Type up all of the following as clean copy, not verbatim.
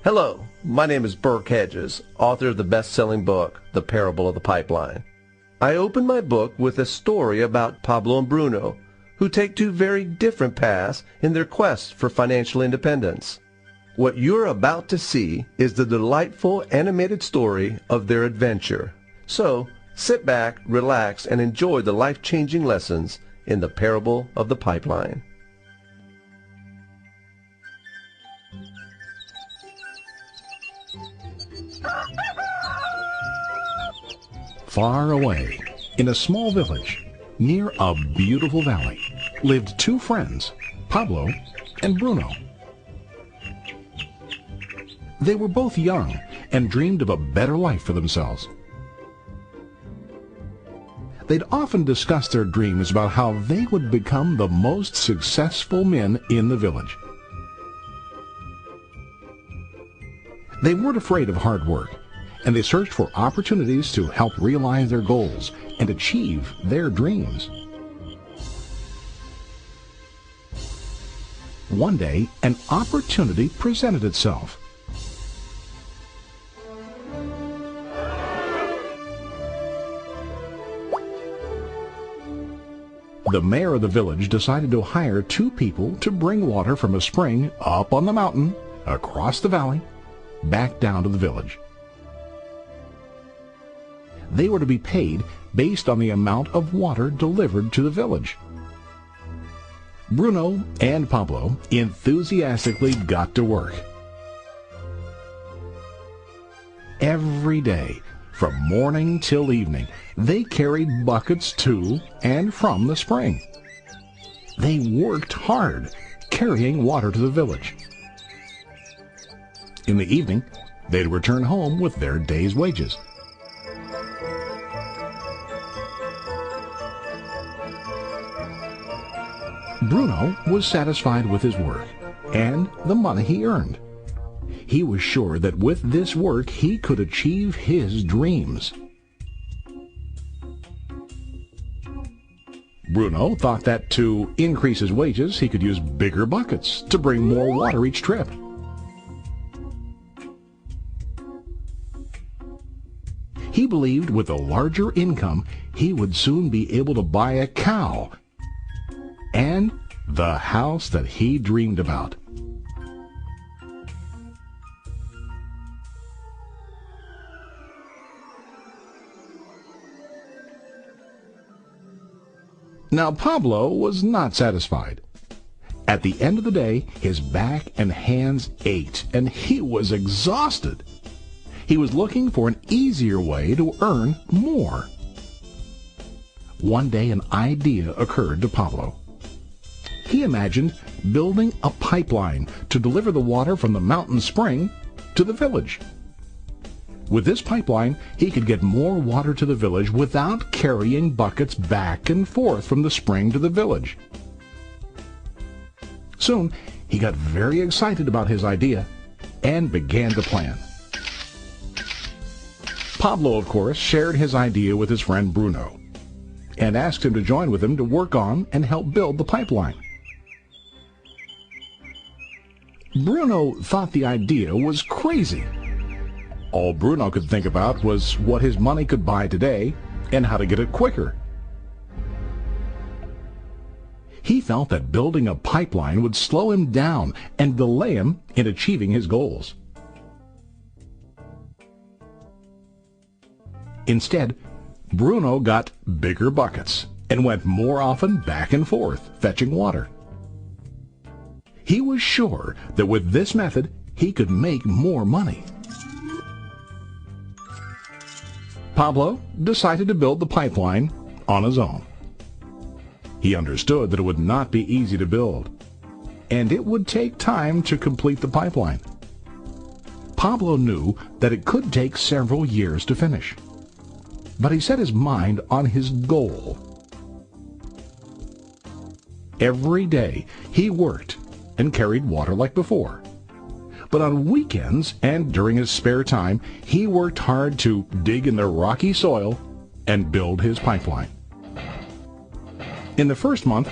Hello, my name is Burke Hedges, author of the best-selling book, The Parable of the Pipeline. I open my book with a story about Pablo and Bruno, who take two very different paths in their quest for financial independence. What you're about to see is the delightful animated story of their adventure. So, sit back, relax, and enjoy the life-changing lessons in The Parable of the Pipeline. Far away, in a small village, near a beautiful valley, lived two friends, Pablo and Bruno. They were both young and dreamed of a better life for themselves. They'd often discussed their dreams about how they would become the most successful men in the village. They weren't afraid of hard work, and they searched for opportunities to help realize their goals and achieve their dreams. One day, an opportunity presented itself. The mayor of the village decided to hire two people to bring water from a spring up on the mountain, across the valley, back down to the village. They were to be paid based on the amount of water delivered to the village. Bruno and Pablo enthusiastically got to work. Every day, from morning till evening, they carried buckets to and from the spring. They worked hard, carrying water to the village. In the evening, they'd return home with their day's wages. Bruno was satisfied with his work and the money he earned. He was sure that with this work he could achieve his dreams. Bruno thought that to increase his wages he could use bigger buckets to bring more water each trip. He believed with a larger income he would soon be able to buy a cow and the house that he dreamed about. Now Pablo was not satisfied. At the end of the day, his back and hands ached, and he was exhausted. He was looking for an easier way to earn more. One day an idea occurred to Pablo. He imagined building a pipeline to deliver the water from the mountain spring to the village. With this pipeline, he could get more water to the village without carrying buckets back and forth from the spring to the village. Soon, he got very excited about his idea and began to plan. Pablo, of course, shared his idea with his friend Bruno and asked him to join with him to work on and help build the pipeline. Bruno thought the idea was crazy. All Bruno could think about was what his money could buy today and how to get it quicker. He felt that building a pipeline would slow him down and delay him in achieving his goals. Instead, Bruno got bigger buckets and went more often back and forth fetching water. He was sure that with this method he could make more money. Pablo decided to build the pipeline on his own. He understood that it would not be easy to build, and it would take time to complete the pipeline. Pablo knew that it could take several years to finish, but he set his mind on his goal. Every day he worked and carried water like before. But on weekends and during his spare time, he worked hard to dig in the rocky soil and build his pipeline. In the first month,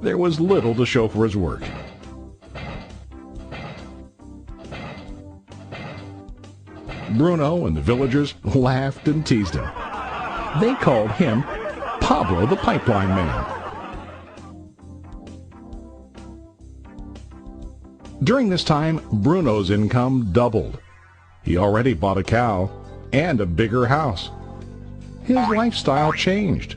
there was little to show for his work. Bruno and the villagers laughed and teased him. They called him Pablo the Pipeline Man. During this time, Bruno's income doubled. He already bought a cow and a bigger house. His lifestyle changed.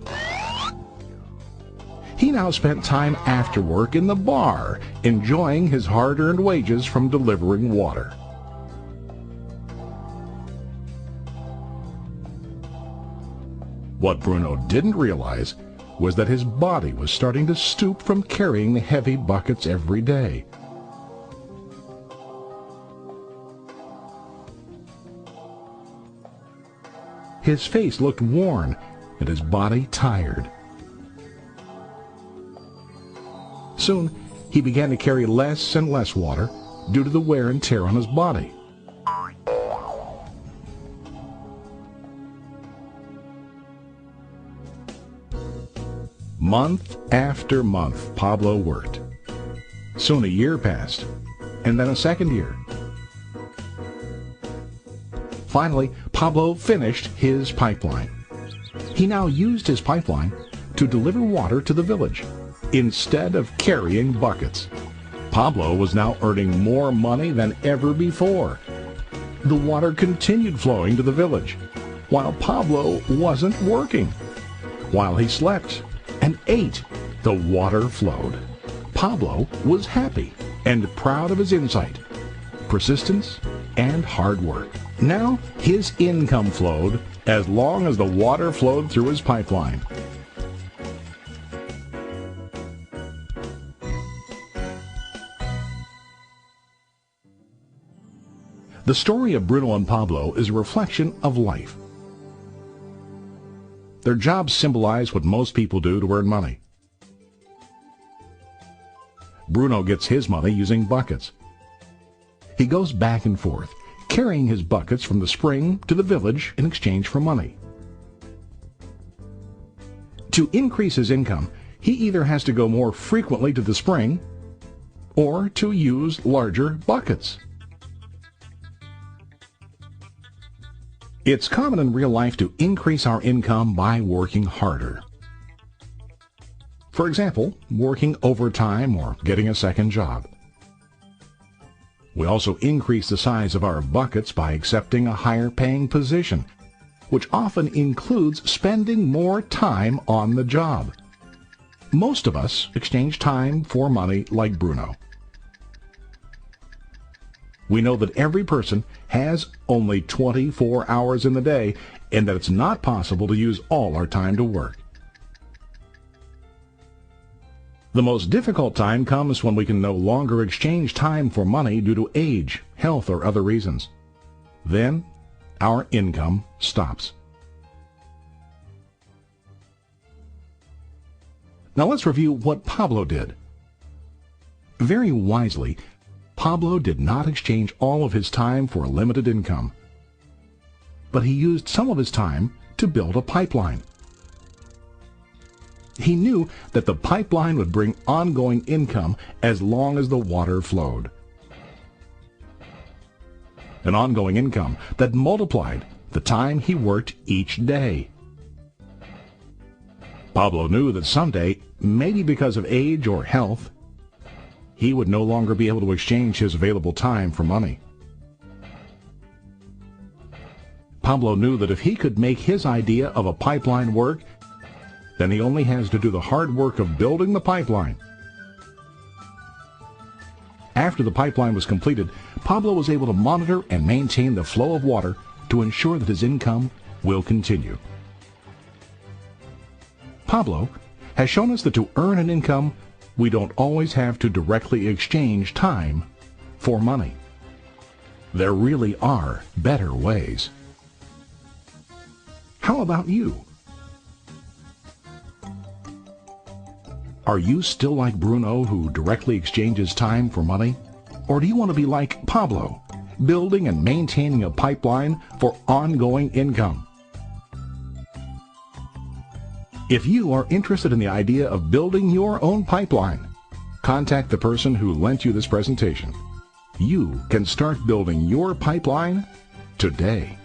He now spent time after work in the bar, enjoying his hard-earned wages from delivering water. What Bruno didn't realize was that his body was starting to stoop from carrying the heavy buckets every day. His face looked worn and his body tired. Soon, he began to carry less and less water due to the wear and tear on his body. Month after month, Pablo worked. Soon a year passed, and then a second year. Finally, Pablo finished his pipeline. He now used his pipeline to deliver water to the village instead of carrying buckets. Pablo was now earning more money than ever before. The water continued flowing to the village, while Pablo wasn't working. While he slept and ate, the water flowed. Pablo was happy and proud of his insight, persistence, and hard work. Now his income flowed as long as the water flowed through his pipeline. The story of Bruno and Pablo is a reflection of life. Their jobs symbolize what most people do to earn money. Bruno gets his money using buckets. He goes back and forth, carrying his buckets from the spring to the village in exchange for money. To increase his income, he either has to go more frequently to the spring or to use larger buckets. It's common in real life to increase our income by working harder. For example, working overtime or getting a second job. We also increase the size of our buckets by accepting a higher-paying position, which often includes spending more time on the job. Most of us exchange time for money like Bruno. We know that every person has only 24 hours in the day and that it's not possible to use all our time to work. The most difficult time comes when we can no longer exchange time for money due to age, health, or other reasons. Then, our income stops. Now let's review what Pablo did. Very wisely, Pablo did not exchange all of his time for a limited income, but he used some of his time to build a pipeline. He knew that the pipeline would bring ongoing income as long as the water flowed. An ongoing income that multiplied the time he worked each day. Pablo knew that someday, maybe because of age or health, he would no longer be able to exchange his available time for money. Pablo knew that if he could make his idea of a pipeline work, then he only has to do the hard work of building the pipeline. After the pipeline was completed, Pablo was able to monitor and maintain the flow of water to ensure that his income will continue. Pablo has shown us that to earn an income, we don't always have to directly exchange time for money. There really are better ways. How about you? Are you still like Bruno, who directly exchanges time for money? Or do you want to be like Pablo, building and maintaining a pipeline for ongoing income? If you are interested in the idea of building your own pipeline, contact the person who lent you this presentation. You can start building your pipeline today.